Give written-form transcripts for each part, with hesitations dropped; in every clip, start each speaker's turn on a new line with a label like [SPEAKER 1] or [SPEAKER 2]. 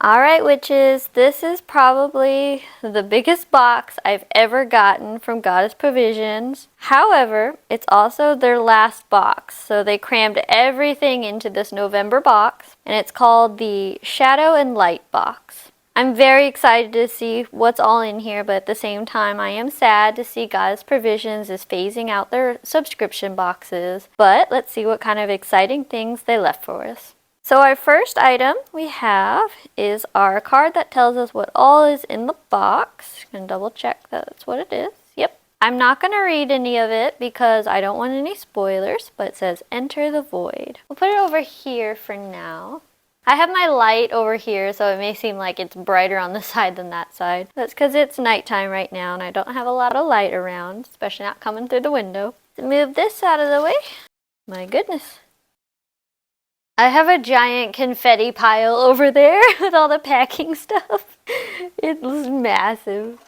[SPEAKER 1] Alright, witches, this is probably the biggest box I've ever gotten from Goddess Provisions. However, it's also their last box, so they crammed everything into this November box, and it's called the Shadow and Light box. I'm very excited to see what's all in here, but at the same time, I am sad to see Goddess Provisions is phasing out their subscription boxes. But let's see what kind of exciting things they left for us. So our first item we have is our card that tells us what all is in the box. I'm going to double check that that's what it is. Yep. I'm not going to read any of it because I don't want any spoilers, but it says enter the void. We'll put it over here for now. I have my light over here, so it may seem like it's brighter on this side than that side. That's because it's nighttime right now and I don't have a lot of light around, especially not coming through the window. To move this out of the way. My goodness. I have a giant confetti pile over there with all the packing stuff. It's massive.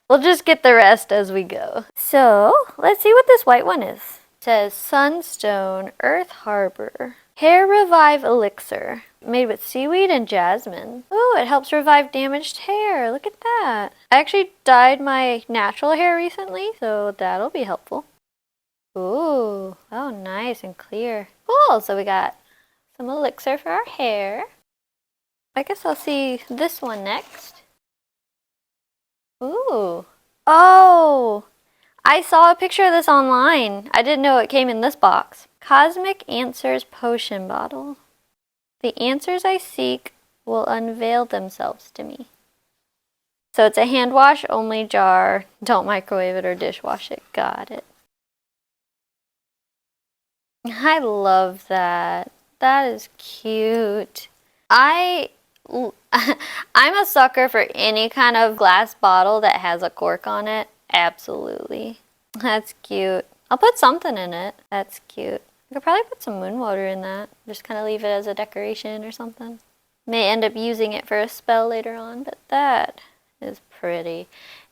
[SPEAKER 1] We'll just get the rest as we go. So, let's see what this white one is. It says Sunstone Earth Harbor Hair Revive Elixir, made with seaweed and jasmine. Ooh, it helps revive damaged hair. Look at that. I actually dyed my natural hair recently, so that'll be helpful. Ooh, oh nice and clear. Cool, so we got some elixir for our hair. I guess I'll see this one next. Ooh. Oh! I saw a picture of this online. I didn't know it came in this box. Cosmic Answers Potion Bottle. The answers I seek will unveil themselves to me. So it's a hand wash only jar. Don't microwave it or dishwash it. Got it. I love that. That is cute. I'm a sucker for any kind of glass bottle that has a cork on it. Absolutely. That's cute. I'll put something in it. That's cute. I could probably put some moon water in that. Just kind of leave it as a decoration or something. May end up using it for a spell later on, but that is pretty.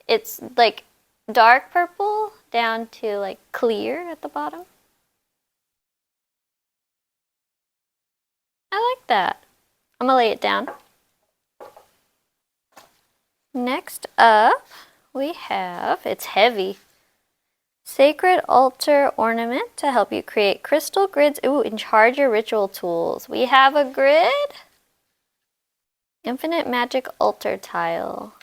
[SPEAKER 1] It's like dark purple down to like clear at the bottom. I like that. I'm gonna lay it down. Next up, we have, it's heavy, Sacred Altar Ornament to help you create crystal grids. Ooh, and charge your ritual tools. We have a grid. Infinite Magic Altar Tile.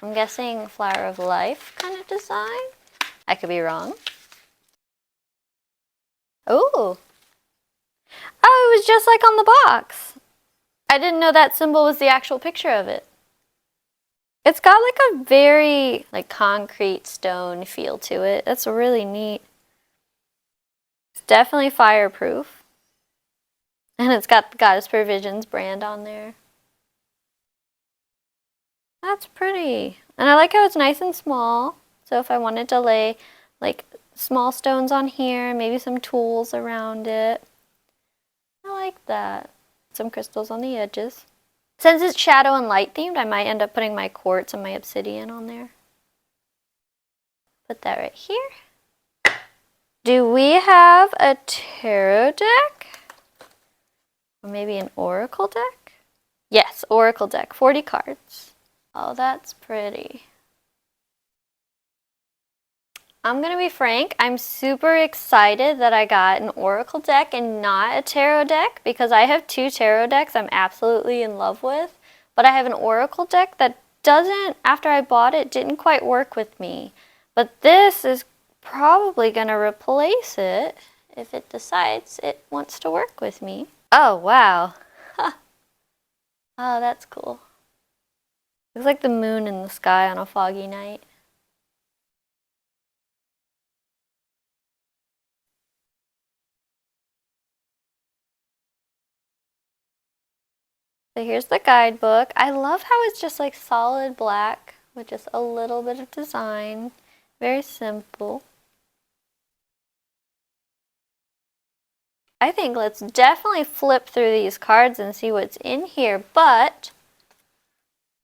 [SPEAKER 1] I'm guessing Flower of Life kind of design. I could be wrong. Ooh. Oh, it was just like on the box. I didn't know that symbol was the actual picture of it. It's got like a very like concrete stone feel to it. That's really neat. It's definitely fireproof. And it's got the Goddess Provisions brand on there. That's pretty. And I like how it's nice and small. So if I wanted to lay like small stones on here, maybe some tools around it. I like that. Some crystals on the edges. Since it's shadow and light themed, I might end up putting my quartz and my obsidian on there. Put that right here. Do we have a tarot deck? Or maybe an oracle deck? Yes, oracle deck, 40 cards. Oh, that's pretty. I'm gonna be frank, I'm super excited that I got an oracle deck and not a tarot deck because I have 2 tarot decks I'm absolutely in love with, but I have an oracle deck that doesn't, after I bought it, didn't quite work with me. But this is probably gonna replace it if it decides it wants to work with me. Oh, wow. Huh. Oh, that's cool. Looks like the moon in the sky on a foggy night. So here's the guidebook. I love how it's just like solid black with just a little bit of design. Very simple. I think let's definitely flip through these cards and see what's in here, but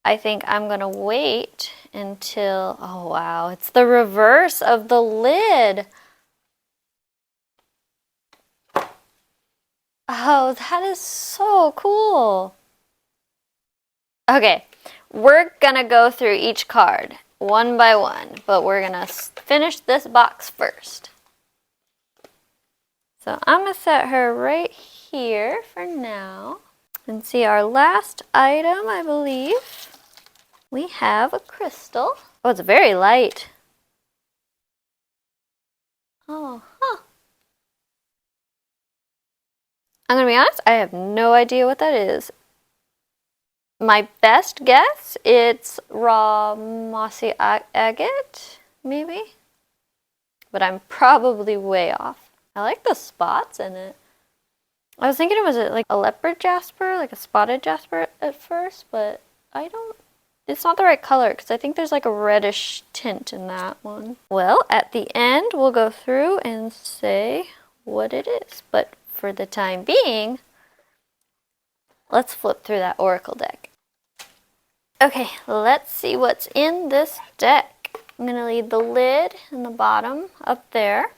[SPEAKER 1] I think I'm gonna wait until, oh wow, it's the reverse of the lid. Oh, that is so cool. Okay, we're gonna go through each card one by one, but we're gonna finish this box first. So I'm gonna set her right here for now. And see our last item, I believe. We have a crystal. Oh, it's very light. Oh, huh. I'm gonna be honest, I have no idea what that is. My best guess, it's raw mossy agate, maybe? But I'm probably way off. I like the spots in it. I was thinking it was like a leopard jasper, like a spotted jasper at first, but it's not the right color because I think there's like a reddish tint in that one. Well, at the end, we'll go through and say what it is. But for the time being, let's flip through that oracle deck. Okay, let's see what's in this deck. I'm going to leave the lid in the bottom up there.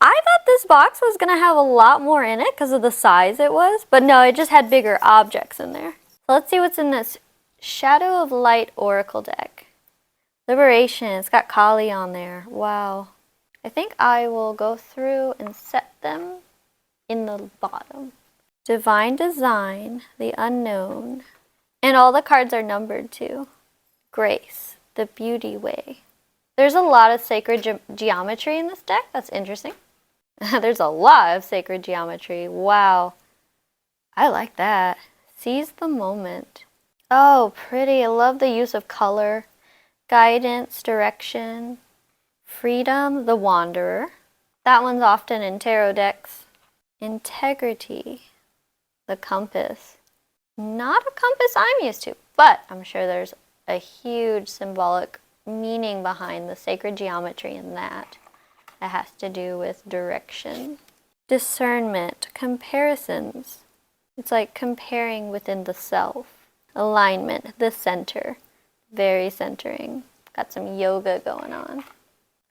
[SPEAKER 1] I thought this box was going to have a lot more in it because of the size it was, but no, it just had bigger objects in there. So let's see what's in this Shadow of Light oracle deck. Liberation, it's got Kali on there. Wow. I think I will go through and set them in the bottom. Divine Design, the Unknown. And all the cards are numbered too. Grace, the Beauty Way. There's a lot of sacred geometry in this deck. That's interesting. There's a lot of sacred geometry. Wow. I like that. Seize the moment. Oh, pretty. I love the use of color. Guidance, direction. Freedom, the Wanderer. That one's often in tarot decks. Integrity, the Compass. Not a compass I'm used to, but I'm sure there's a huge symbolic meaning behind the sacred geometry in that. It has to do with direction. Discernment, comparisons. It's like comparing within the self. Alignment, the center. Very centering. Got some yoga going on.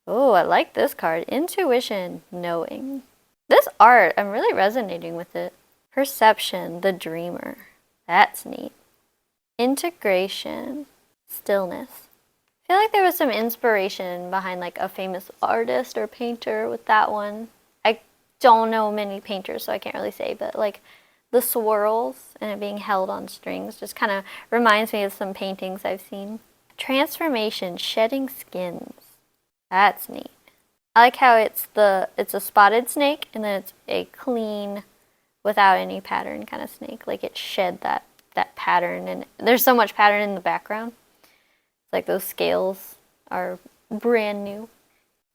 [SPEAKER 1] Oh, I like this card. Intuition, knowing. This art, I'm really resonating with it. Perception, the dreamer. That's neat. Integration, stillness. I feel like there was some inspiration behind like a famous artist or painter with that one. I don't know many painters, so I can't really say, but like the swirls and it being held on strings just kind of reminds me of some paintings I've seen. Transformation, shedding skins. That's neat. I like how it's a spotted snake and then it's a clean, without any pattern kind of snake. Like it shed that pattern, and there's so much pattern in the background. It's like those scales are brand new.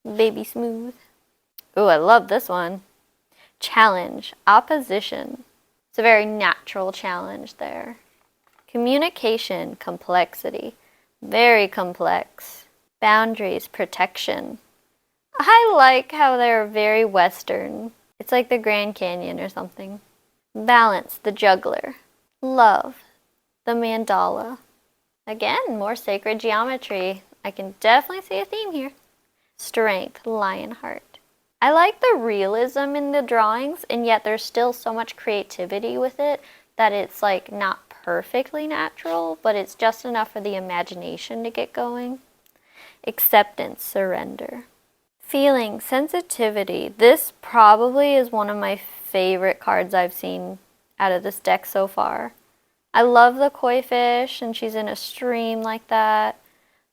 [SPEAKER 1] Baby smooth. Ooh, I love this one. Challenge, opposition. It's a very natural challenge there. Communication, complexity. Very complex. Boundaries, protection. I like how they're very Western. It's like the Grand Canyon or something. Balance, the juggler. Love, the mandala. Again, more sacred geometry. I can definitely see a theme here. Strength, Lionheart. I like the realism in the drawings, and yet there's still so much creativity with it that it's like not perfectly natural, but it's just enough for the imagination to get going. Acceptance, surrender. Feeling, sensitivity. This probably is one of my favorite cards I've seen out of this deck so far. I love the koi fish, and she's in a stream like that.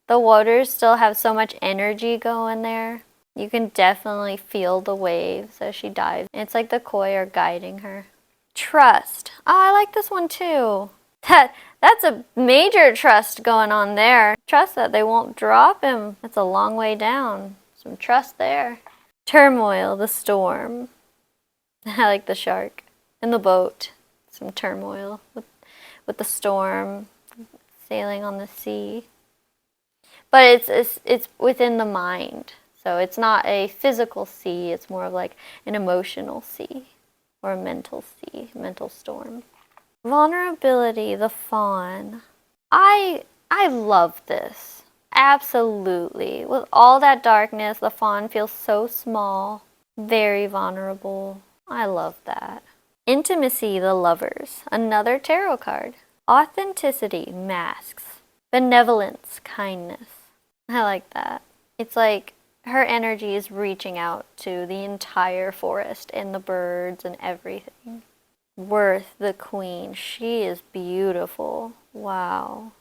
[SPEAKER 1] The waters still have so much energy going there. You can definitely feel the waves as she dives. It's like the koi are guiding her. Trust. Oh, I like this one too. That's a major trust going on there. Trust that they won't drop him. It's a long way down. Some trust there. Turmoil, the storm. I like the shark. And the boat. Some turmoil with the storm sailing on the sea. But it's within the mind. So it's not a physical sea. It's more of like an emotional sea or a mental sea, mental storm. Vulnerability, the fawn. I love this. Absolutely. With all that darkness, the fawn feels so small, very vulnerable. I love that. Intimacy, the lovers. Another tarot card. Authenticity masks. Benevolence, kindness. I like that. It's like her energy is reaching out to the entire forest and the birds and everything. Worth, the queen. She is beautiful. Wow.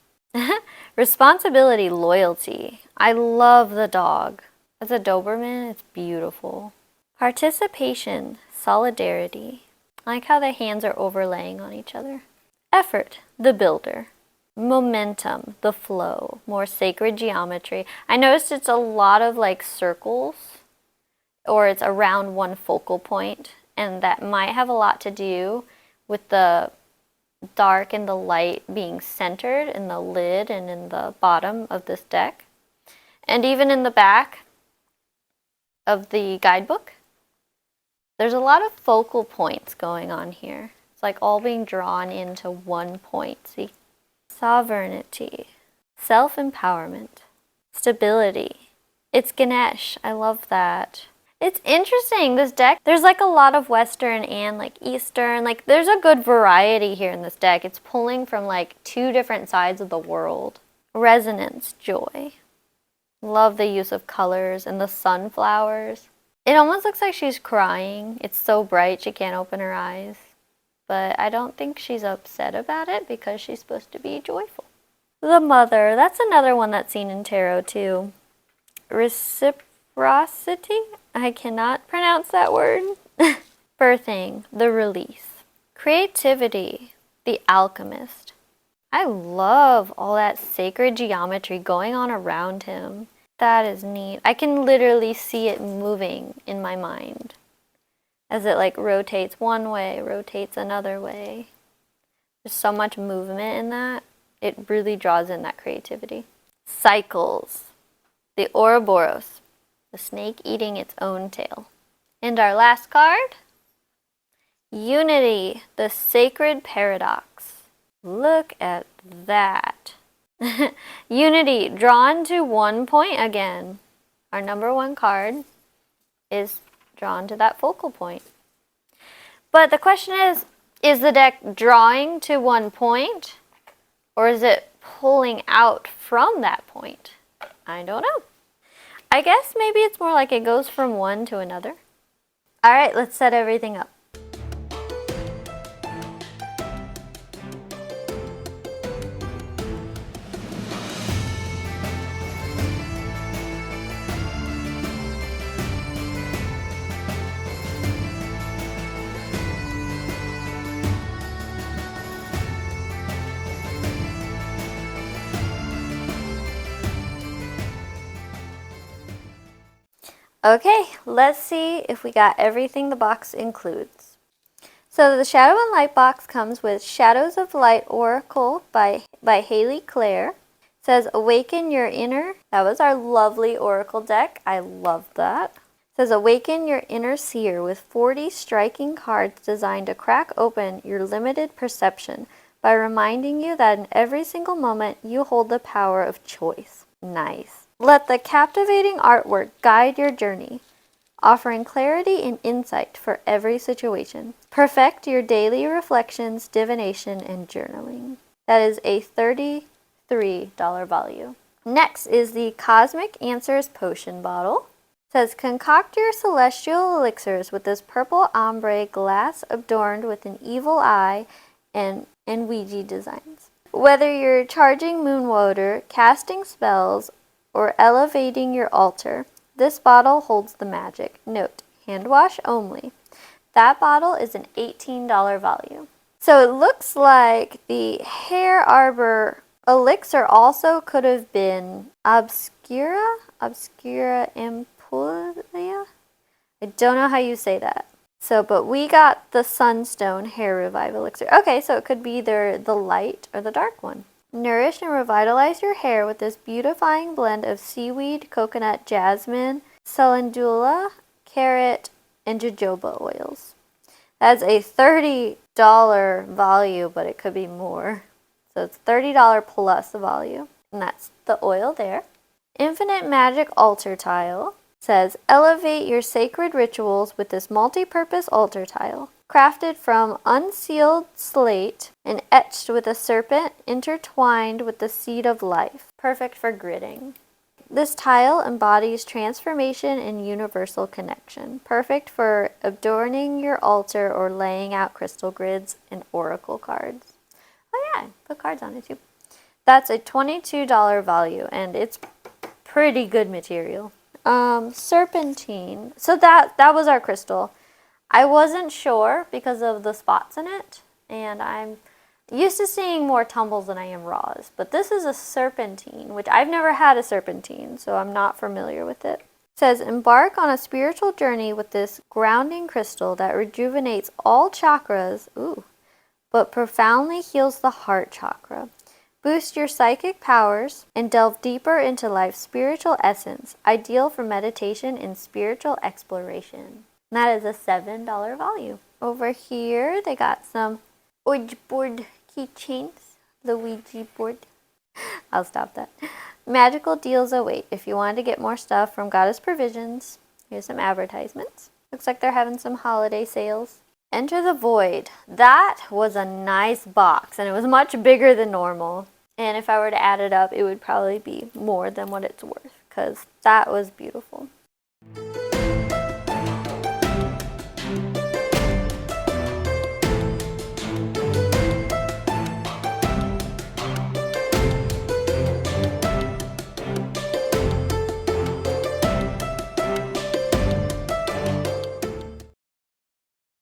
[SPEAKER 1] Responsibility, loyalty. I love the dog. As a Doberman, it's beautiful. Participation, solidarity. I like how the hands are overlaying on each other. Effort, the builder. Momentum, the flow. More sacred geometry. I noticed it's a lot of like circles, or it's around one focal point, and that might have a lot to do with the dark and the light being centered in the lid and in the bottom of this deck. And even in the back of the guidebook, there's a lot of focal points going on here. It's like all being drawn into one point, see? Sovereignty, self-empowerment, stability. It's Ganesh. I love that. It's interesting, this deck, there's like a lot of Western and like Eastern, like there's a good variety here in this deck. It's pulling from like two different sides of the world. Resonance, joy. Love the use of colors and the sunflowers. It almost looks like she's crying. It's so bright she can't open her eyes. But I don't think she's upset about it because she's supposed to be joyful. The Mother, that's another one that's seen in tarot too. Reciprocity? I cannot pronounce that word. Birthing, the release. Creativity, the alchemist. I love all that sacred geometry going on around him. That is neat. I can literally see it moving in my mind as it like rotates one way, rotates another way. There's so much movement in that. It really draws in that creativity. Cycles, the Ouroboros. The snake eating its own tail. And our last card, Unity, the sacred paradox. Look at that. Unity, drawn to one point again. Our number one card is drawn to that focal point. But the question is the deck drawing to one point, or is it pulling out from that point? I don't know. I guess maybe it's more like it goes from one to another. All right, let's set everything up. Okay, let's see if we got everything the box includes. So the Shadow and Light box comes with Shadows of Light Oracle by Haley Claire. It says Awaken Your Inner. That was our lovely Oracle deck. I love that. It says Awaken Your Inner Seer with 40 striking cards designed to crack open your limited perception by reminding you that in every single moment you hold the power of choice. Nice. Let the captivating artwork guide your journey, offering clarity and insight for every situation. Perfect your daily reflections, divination, and journaling. That is a $33 value. Next is the Cosmic Answers Potion bottle. It says, concoct your celestial elixirs with this purple ombre glass adorned with an evil eye and Ouija designs. Whether you're charging moon water, casting spells, or elevating your altar, this bottle holds the magic. Note, hand wash only. That bottle is an $18 value. So it looks like the Hair Arbor elixir also could have been Obscura Impulia? I don't know how you say that. So, but we got the Sunstone Hair Revive elixir. Okay, so it could be either the light or the dark one. Nourish and revitalize your hair with this beautifying blend of seaweed, coconut, jasmine, calendula, carrot, and jojoba oils. That's a $30 value, but it could be more. So it's $30 plus value. And that's the oil there. Infinite Magic Altar Tile says, elevate your sacred rituals with this multi-purpose altar tile. crafted from unsealed slate and etched with a serpent intertwined with the seed of life. Perfect for gridding. This tile embodies transformation and universal connection. Perfect for adorning your altar or laying out crystal grids and oracle cards. Oh yeah, put cards on it too. That's a $22 value, and it's pretty good material. Serpentine. So that was our crystal. I wasn't sure because of the spots in it, and I'm used to seeing more tumbles than I am raws. But this is a serpentine, which I've never had a serpentine, so I'm not familiar with it. It says, embark on a spiritual journey with this grounding crystal that rejuvenates all chakras, but profoundly heals the heart chakra. Boost your psychic powers and delve deeper into life's spiritual essence, ideal for meditation and spiritual exploration. And that is a $7 value. Over here, they got some Ouija board keychains. The Ouija board. I'll stop that. Magical deals await. If you wanted to get more stuff from Goddess Provisions, here's some advertisements. Looks like they're having some holiday sales. Enter the Void. That was a nice box, and it was much bigger than normal. And if I were to add it up, it would probably be more than what it's worth, because that was beautiful.